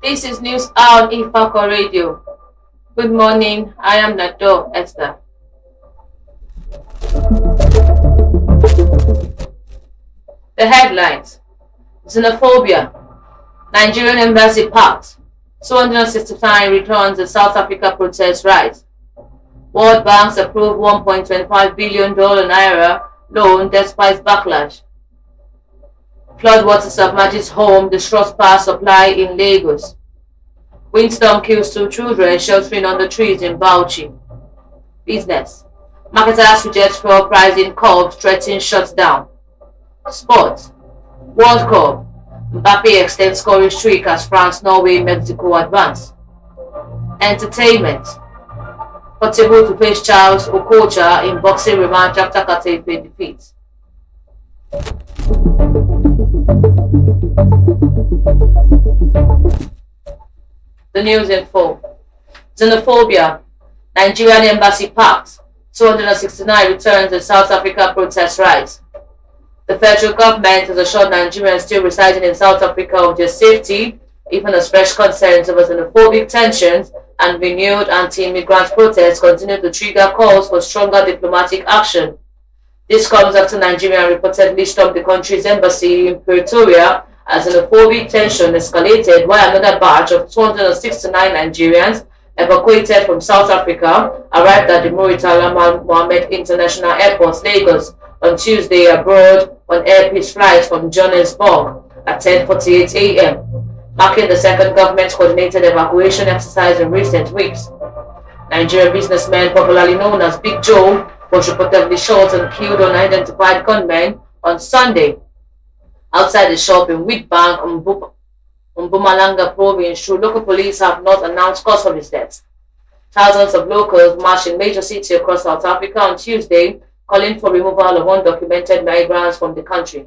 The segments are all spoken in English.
This is News on Ifako Radio. Good morning, I am Esther. The headlines: Xenophobia, Nigerian embassy packed, 269 returns the South Africa protest rise. World Banks approved $1.25 billion naira loan despite backlash. Floodwater submerges home, disrupts power supply in Lagos. Windstorm kills 2 children sheltering under trees in Bauchi. Business: marketers reject fuel pricing curbs, threaten shutdown. Sports: World Cup, Mbappe extends scoring streak as France, Norway, Mexico advance. Entertainment: Portable to face Charles Okocha in boxing rematch after Katepe defeat. The news in full. Xenophobia, Nigerian embassy packed, 269 returns the South Africa protest rise. The federal government has assured Nigerians still residing in South Africa of their safety, even as fresh concerns over xenophobic tensions and renewed anti-immigrant protests continue to trigger calls for stronger diplomatic action. This comes after Nigeria reportedly stormed the country's embassy in Pretoria as xenophobic tension escalated while another batch of 269 Nigerians evacuated from South Africa arrived at the Muritala Mohammed International Airport, Lagos, on Tuesday abroad on Air Peace flights from Johannesburg at 10:48 a.m., marking the second government-coordinated evacuation exercise in recent weeks. Nigerian businessman popularly known as Big Joe was reportedly shot and killed unidentified gunmen on Sunday outside the shop in Witbank, Mpumalanga province. Local police have not announced cause of his death. Thousands of locals marched in major cities across South Africa on Tuesday, calling for removal of undocumented migrants from the country.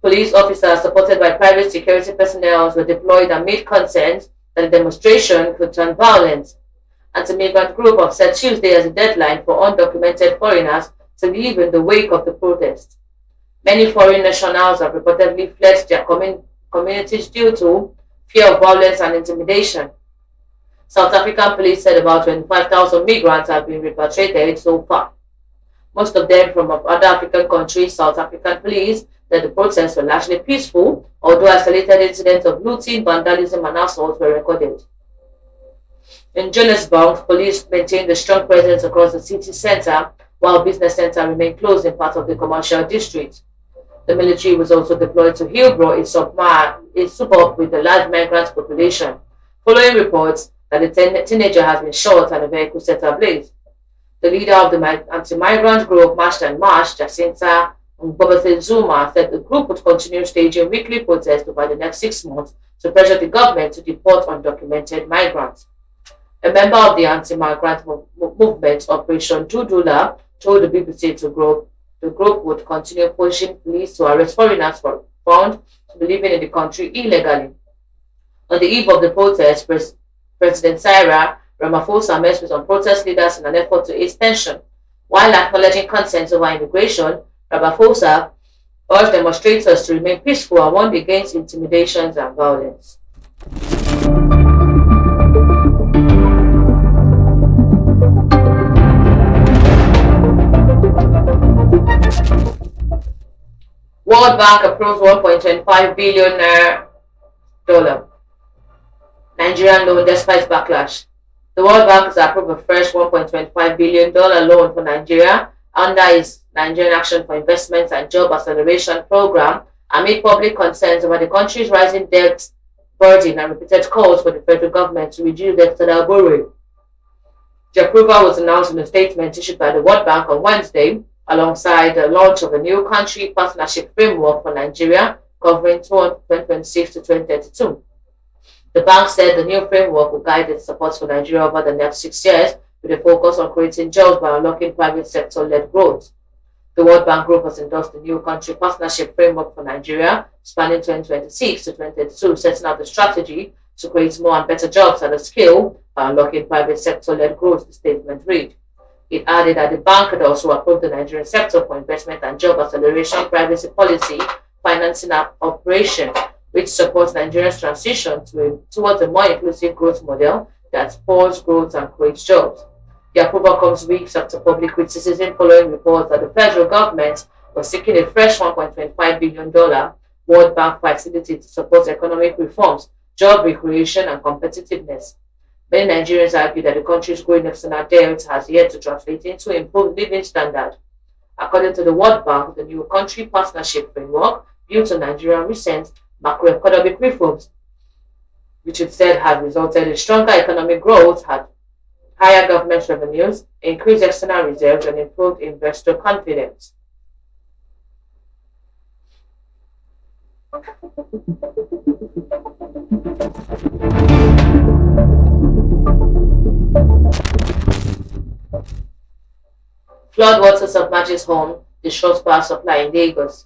Police officers supported by private security personnel were deployed amid concerns that the demonstration could turn violent. Anti-migrant group have set Tuesday as a deadline for undocumented foreigners to leave in the wake of the protest. Many foreign nationals have reportedly fled their communities due to fear of violence and intimidation. South African police said about 25,000 migrants have been repatriated so far. Most of them from other African countries. South African police said the protests were largely peaceful, although isolated incidents of looting, vandalism, and assault were recorded. In Johannesburg, police maintained a strong presence across the city center, while business centers remained closed in part of the commercial district. The military was also deployed to Hillbrow, a suburb with a large migrant population, following reports that a teenager has been shot and a vehicle set ablaze. The leader of the anti-migrant group Jacinta Mbobathe Zuma, said the group would continue staging weekly protests over the next 6 months to pressure the government to deport undocumented migrants. A member of the anti-migrant movement, Operation Dudula, told the BBC the group would continue pushing police to arrest foreigners found to be living in the country illegally. On the eve of the protest, President Cyril Ramaphosa met with some protest leaders in an effort to ease tension. While acknowledging concerns over immigration, Ramaphosa urged demonstrators to remain peaceful and warned against intimidations and violence. World Bank approves $1.25 billion Nigerian loan despite backlash. The World Bank has approved a fresh $1.25 billion loan for Nigeria under its Nigerian Action for Investment and Job Acceleration Program amid public concerns over the country's rising debt burden and repeated calls for the federal government to reduce external borrowing. The approval was announced in a statement issued by the World Bank on Wednesday, alongside the launch of a new country partnership framework for Nigeria covering 2026 to 2032. The bank said the new framework will guide its support for Nigeria over the next 6 years with a focus on creating jobs by unlocking private sector-led growth. The World Bank Group has endorsed the new country partnership framework for Nigeria spanning 2026 to 2032, setting out the strategy to create more and better jobs at a scale by unlocking private sector-led growth, the statement read. It added that the bank had also approved the Nigerian Sector for Investment and Job Acceleration Privacy Policy Financing Operation, which supports Nigeria's transition towards a more inclusive growth model that spurs growth and creates jobs. The approval comes weeks after public criticism following reports that the federal government was seeking a fresh $1.25 billion World Bank facility to support economic reforms, job creation, and competitiveness. Many Nigerians argue that the country's growing external debt has yet to translate into improved living standard. According to the World Bank, the new country partnership framework built on Nigeria's recent macroeconomic reforms, which it said had resulted in stronger economic growth, had higher government revenues, increased external reserves, and improved investor confidence. Floodwater submerges home, disrupts power supply in Lagos.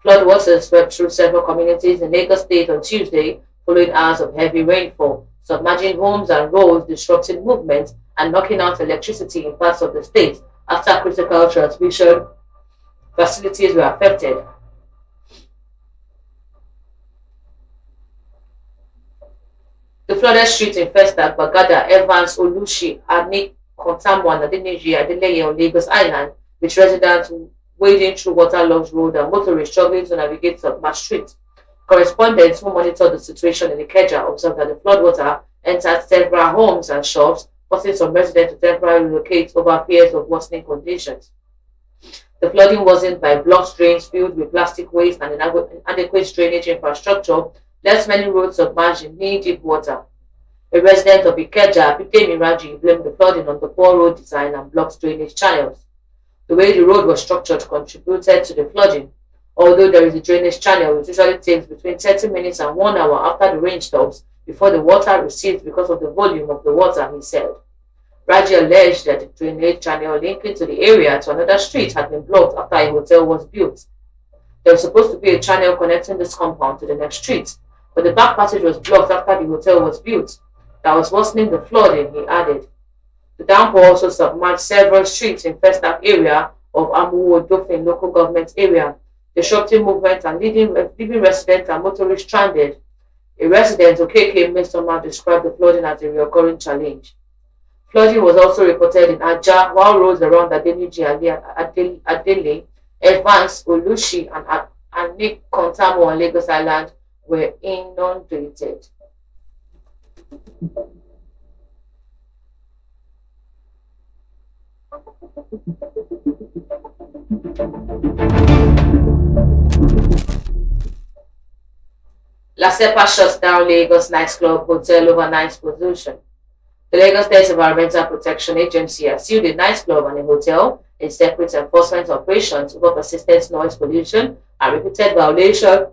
Floodwaters swept through several communities in Lagos State on Tuesday following hours of heavy rainfall, submerging homes and roads, disrupting movement, and knocking out electricity in parts of the state after critical transmission facilities were affected. The flooded streets in Festac, Bagada, Evans, Olushi, Anik, Kontamwa, and Adeniji, Adeleye on Lagos Island, with residents wading through waterlogged road and motorists struggling to navigate submerged streets. Correspondents who monitored the situation in Ikeja observed that the floodwater entered several homes and shops, forcing some residents to temporarily relocate over fears of worsening conditions. The flooding worsened by blocked drains filled with plastic waste and inadequate drainage infrastructure left many roads submerged in knee-deep water. A resident of Ikeja, Pite Miraji, blamed the flooding on the poor road design and blocked drainage channels. The way the road was structured contributed to the flooding. Although there is a drainage channel, it usually takes between 30 minutes and 1 hour after the rain stops before the water recedes because of the volume of the water, he said. Raji alleged that the drainage channel linking to the area to another street had been blocked after a hotel was built. There was supposed to be a channel connecting this compound to the next street, but the back passage was blocked after the hotel was built. That was worsening the flooding, he added. The downpour also submerged several streets in Festac area of Amuwo Dofin local government area, disrupting movement and leaving residents and motorists stranded. A resident, Okeke Mesoma, described the flooding as a recurring challenge. Flooding was also reported in Aja, while roads around Adeniji, Adele, Evans, Olushi, and Nick Kontamo on Lagos Island were inundated. Lasepa shuts down Lagos nightclub hotel over noise pollution. The Lagos State Environmental Protection Agency has sued a nightclub and a hotel in separate enforcement operations over persistent noise pollution and repeated violation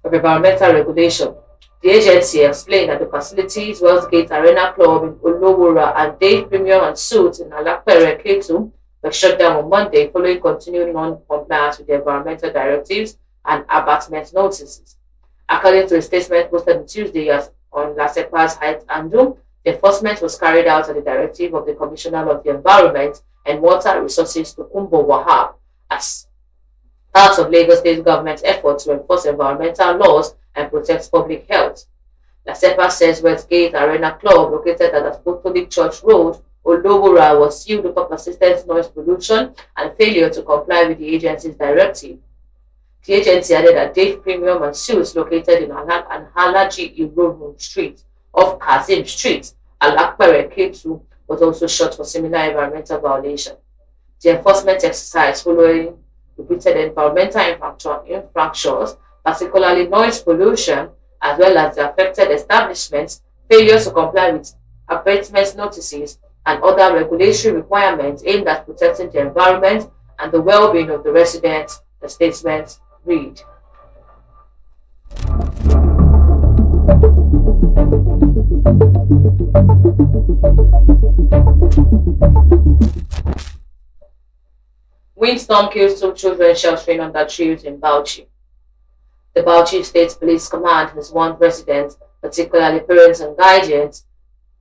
of environmental regulation. The agency explained that the facilities Westgate Arena Club in Olowura and Dave Premium and Suits in Alapere, Ketu, were shut down on Monday following continued non-compliance with the environmental directives and abatement notices. According to a statement posted on Tuesday on Lasepa's Heights Andum, the enforcement was carried out at the directive of the Commissioner of the Environment and Water Resources Tokumbo Wahab as part of Lagos State government's efforts to enforce environmental laws and protect public health. Lasepa says Westgate Arena Club, located at Apostolic Church Road, Olowura, was sued over persistent noise pollution and failure to comply with the agency's directive. The agency added that Dave Premium and Suits, located in Anhalaji Iromu Street off Kazim Street, Al-Akbare K2 was also shot for similar environmental violation. The enforcement exercise following repeated environmental infractions, particularly noise pollution, as well as the affected establishments' failure to comply with abatement notices and other regulatory requirements aimed at protecting the environment and the well-being of the residents, the statement read. Windstorm kills 2 children sheltering under trees in Bauchi. The Bauchi State Police Command has warned residents, particularly parents and guardians,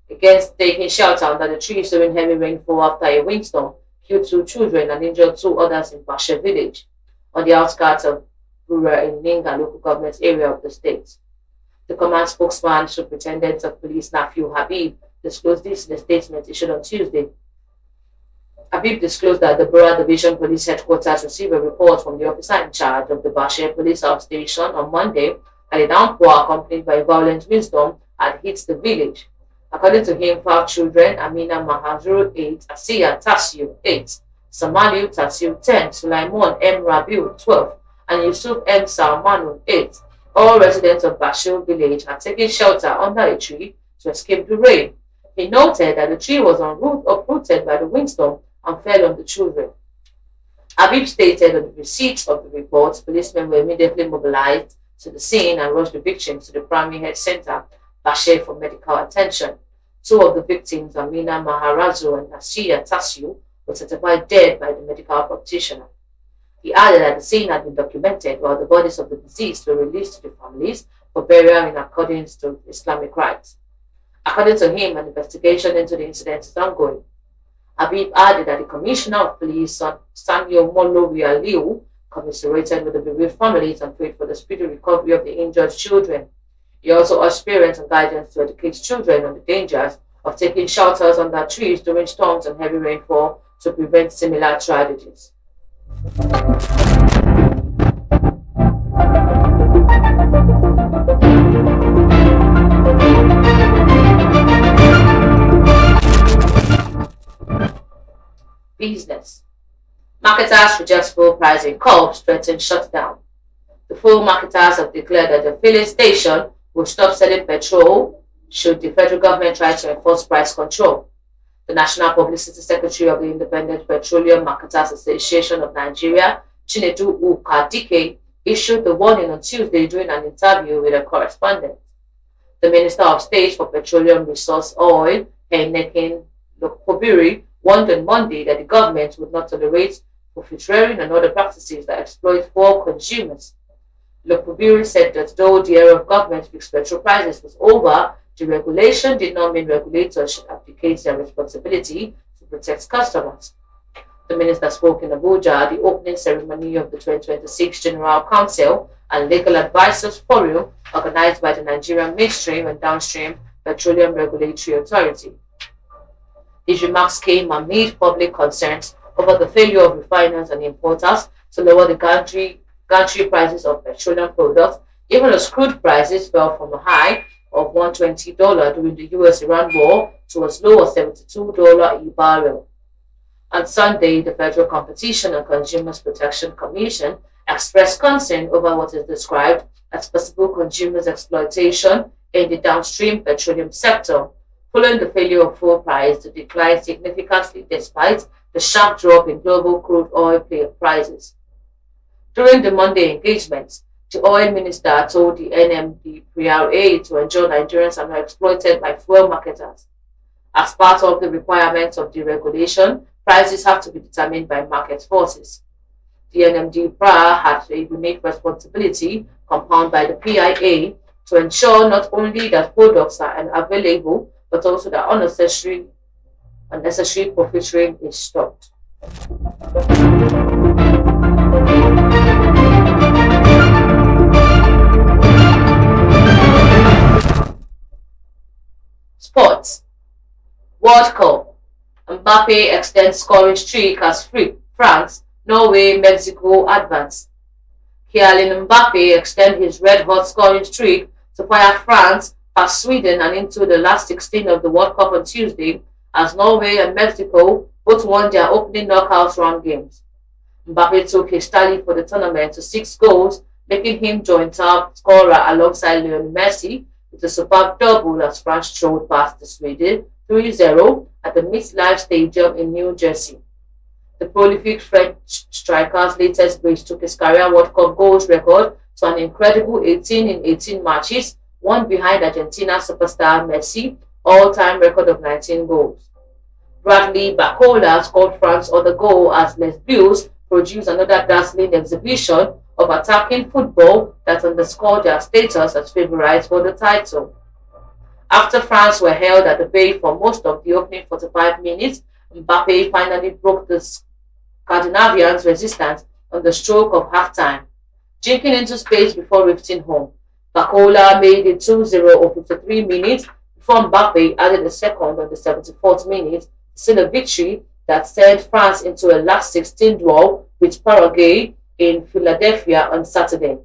against taking shelter under the trees during heavy rainfall after a windstorm killed 2 children and injured 2 others in Bashe village, on the outskirts of Bura in Ninga local government area of the state. The command spokesman, Superintendent of Police Nafiu Habib, disclosed this in a statement issued on Tuesday. Habib disclosed that the Bura Division Police Headquarters received a report from the officer in charge of the Bashe Police Outstation on Monday that a downpour accompanied by a violent windstorm had hit the village. According to him, 5 children, Amina Mahazuru 8, Asiya Tasiu 8, Samaliu Tasiu 10, Sulaimon M. Rabiu 12, and Yusuf M. Salmanu 8, all residents of Bashir village, had taken shelter under a tree to escape the rain. He noted that the tree was uprooted by the windstorm and fell on the children. Habib stated on the receipt of the report, policemen were immediately mobilized to the scene and rushed the victims to the primary health center, Bashe, for medical attention. 2 of the victims, Amina Maharazu and Asiya Tasiu, were certified dead by the medical practitioner. He added that the scene had been documented while the bodies of the deceased were released to the families for burial in accordance to Islamic rites. According to him, an investigation into the incident is ongoing. Habib added that the Commissioner of Police, Sanyo Molo commiserated with the bereaved families and prayed for the speedy recovery of the injured children. He also urged parents and guardians to educate children on the dangers of taking shelters under trees during storms and heavy rainfall to prevent similar tragedies. Business. Marketers reject fuel price in co-ops threaten shutdown. The fuel marketers have declared that the filling station will stop selling petrol should the federal government try to enforce price control. The National Publicity Secretary of the Independent Petroleum Marketers Association of Nigeria, Chinedu Ukadike, issued the warning on Tuesday during an interview with a correspondent. The Minister of State for Petroleum Resource Oil, Heineken Lokobiri, warned on Monday that the government would not tolerate profiteering and other practices that exploit poor consumers. Lokobiri said that though the era of government fixed petrol prices was over, the regulation did not mean regulators should abdicate their responsibility to protect customers. The minister spoke in Abuja at the opening ceremony of the 2026 General Council and Legal Advisors Forum organized by the Nigerian Midstream and Downstream Petroleum Regulatory Authority. His remarks came amid public concerns over the failure of refiners and importers to lower the gantry prices of petroleum products, even as crude prices fell from a high of $120 during the US-Iran war to as low as $72 a barrel. On Sunday, the Federal Competition and Consumers Protection Commission expressed concern over what is described as possible consumers' exploitation in the downstream petroleum sector, following the failure of fuel price to decline significantly despite the sharp drop in global crude oil prices. During the Monday engagement, the oil minister told the NMDPRA to ensure Nigerians are not exploited by fuel marketers. As part of the requirements of the regulation, prices have to be determined by market forces. The NMDPRA had a unique responsibility, compounded by the PIA, to ensure not only that products are available, but also that unnecessary profiteering is stopped. Sports. World Cup. Mbappe extends scoring streak as France, Norway, Mexico advance. Kylian Mbappe extends his red-hot scoring streak to fire France past Sweden and into the last 16 of the World Cup on Tuesday, as Norway and Mexico both won their opening knockout round games. Mbappe took his tally for the tournament to 6 goals, making him joint top scorer alongside Lionel Messi with a superb double as France strode past the Sweden 3-0 at the MetLife Stadium in New Jersey. The prolific French striker's latest brace took his career World Cup goals record to an incredible 18 in 18 matches, one behind Argentina superstar Messi, all-time record of 19 goals. Bradley Barcola scored France's other goal as Les Bleus produced another dazzling exhibition of attacking football that underscored their status as favourites for the title. After France were held at the bay for most of the opening 45 minutes, Mbappe finally broke the Scandinavians' resistance on the stroke of half-time, jinking into space before rifting home. Barcola made it 2-0 over 53 minutes before Mbappe added a second on the 74th minute, still a victory that sent France into a last 16 draw with Paraguay in Philadelphia on Saturday.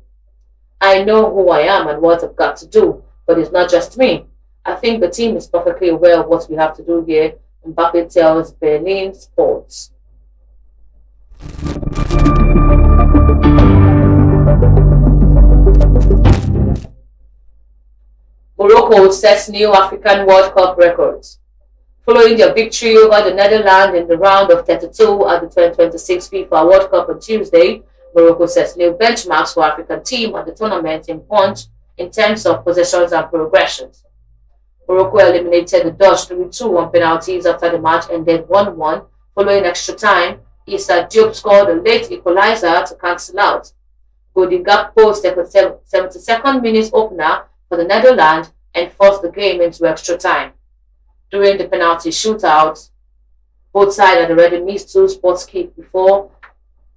I know who I am and what I've got to do, but it's not just me. I think the team is perfectly aware of what we have to do here, Mbappe tells Berlin Sports. Morocco sets new African World Cup records. Following their victory over the Netherlands in the round of 32 at the 2026 FIFA World Cup on Tuesday, Morocco sets new benchmarks for African team at the tournament in punch in terms of possessions and progressions. Morocco eliminated the Dutch 3-2 on penalties after the match ended 1-1. Following extra time, Issa Diop scored a late equalizer to cancel out. Golden Gakpo set a 72nd minute opener for the Netherlands and forced the game into extra time. During the penalty shootout, both sides had already missed 2 sports kicks before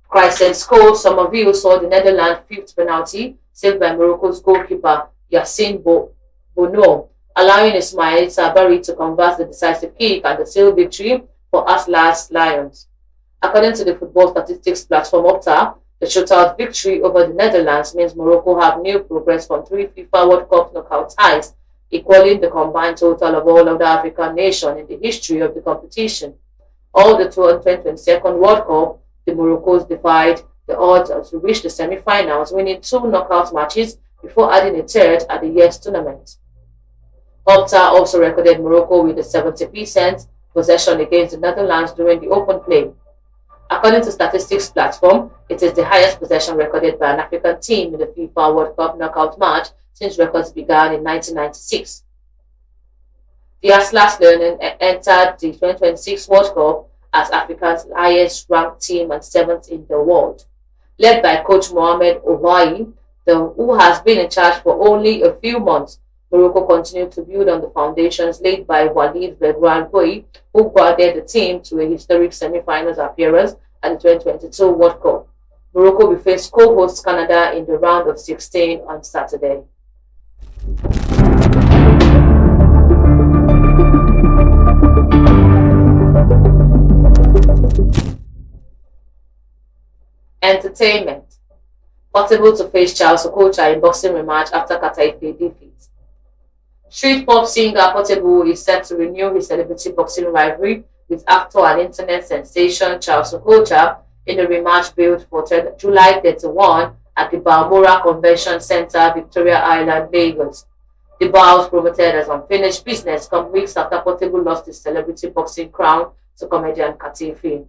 Crysensko Somerville saw the Netherlands' 5th penalty saved by Morocco's goalkeeper Yassine Bono, allowing Ismail Sabari to convert the decisive kick and the seal victory for Atlas Lions. According to the football statistics platform Opta, the shootout victory over the Netherlands means Morocco have new progress from 3 FIFA World Cup knockout ties, equaling the combined total of all other African nations in the history of the competition. All the 2022 World Cup, the Moroccans defied the odds to reach the semi-finals, winning 2 knockout matches before adding a third at the year's tournament. Opta also recorded Morocco with a 70% possession against the Netherlands during the open play. According to statistics platform, it is the highest possession recorded by an African team in the FIFA World Cup knockout match since records began in 1996. The Atlas Lions entered the 2026 World Cup as Africa's highest-ranked team and 7th in the world. Led by coach Mohamed Ouahi, who has been in charge for only a few months, Morocco continued to build on the foundations laid by Walid Regragui, who guided the team to a historic semi-finals appearance at the 2022 World Cup. Morocco will face co-host Canada in the round of 16 on Saturday. Entertainment. Possible to face Charles Okocha in boxing rematch after Kataife defeat. Street pop singer Portable is set to renew his celebrity boxing rivalry with actor and internet sensation Charles Okocha in a rematch billed for July 31 at the Balmoral Convention Center, Victoria Island, Lagos. The bout, promoted as unfinished business, come weeks after Portable lost his celebrity boxing crown to comedian Katifi.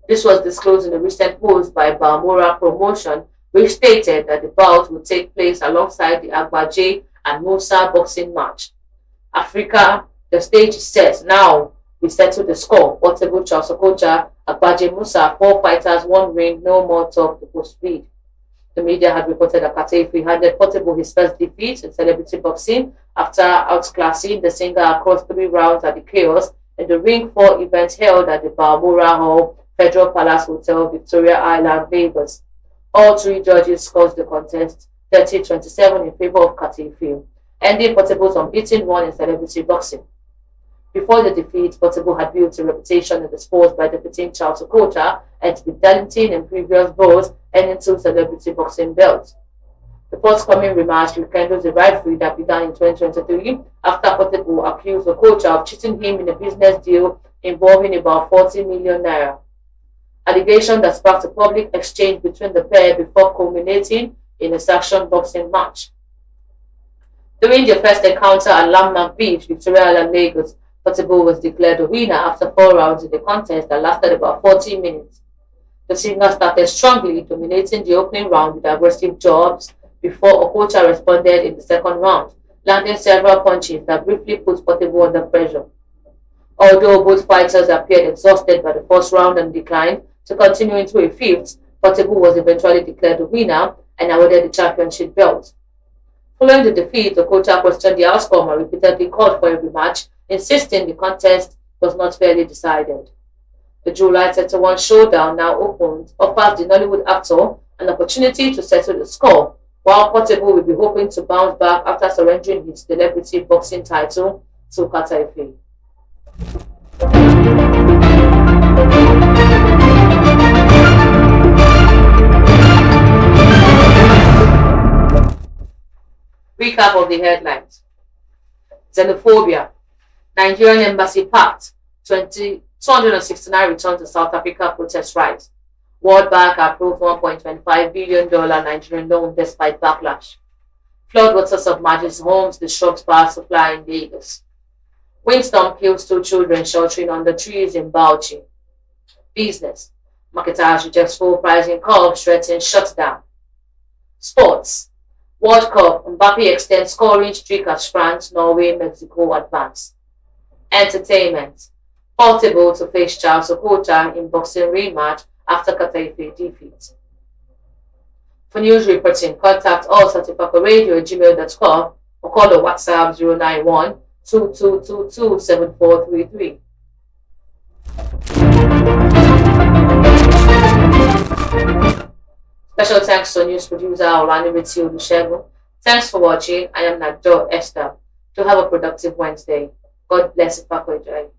This was disclosed in a recent post by Balmoral Promotion, which stated that the bout would take place alongside the Agbaje and Musa boxing match. Africa, the stage is set. Now we settle the score. Portable, Charles Okocha, Agbaje, Musa, 4 fighters, 1 ring, no more talk, the post read. The media had reported that Katifi handed Portable his first defeat in celebrity boxing after outclassing the singer across 3 rounds at the Chaos in the Ring 4 event held at the Balmoral Hall, Federal Palace Hotel, Victoria Island, Lagos. All 3 judges scored the contest 30-27 in favor of Katifi, ending Portable's unbeaten run in celebrity boxing. Before the defeat, Portable had built a reputation in the sport by defeating Charles Okocha and with Darlington in previous bouts, earning 2 celebrity boxing belts. The forthcoming rematch rekindles the rivalry that began in 2023 after Portable accused the coach of cheating him in a business deal involving about 40 million naira. Allegation that sparked a public exchange between the pair before culminating in a sanctioned boxing match. During their first encounter at Landmark Beach, Victoria Island, Lagos, Portable was declared the winner after 4 rounds in the contest that lasted about 40 minutes. The singer started strongly, dominating the opening round with aggressive jabs before Okocha responded in the second round, landing several punches that briefly put Portable under pressure. Although both fighters appeared exhausted by the first round and declined to continue into a fifth, Portable was eventually declared the winner and awarded the championship belt. Following the defeat, Okocha questioned the outcome and repeatedly called for a rematch, insisting the contest was not fairly decided. The July 31 showdown now offers the Nollywood actor an opportunity to settle the score, while Portable will be hoping to bounce back after surrendering his celebrity boxing title to Kataife. Recap of the headlines. Xenophobia. Nigerian embassy packed. 269 return to South Africa protest rise. World Bank approved $1.25 billion Nigerian loan despite backlash. Floodwater submerges homes, disrupts power supply in Lagos. Windstorm kills 2 children sheltering under trees in Bauchi. Business. Marketers rejects full pricing call, threatens shutdown. Sports. World Cup. Mbappe extends scoring streak as France, Norway, Mexico advance. Entertainment. Portable to face Charles Okocha in boxing rematch after Kataife defeat. For news reporting, contact us at ifako@gmail.com or call the WhatsApp 091 2222 7433. Special thanks to news producer Olanimiti Olusegun. Thanks for watching. I am Nado Esther. To have a productive Wednesday. God bless Ifako.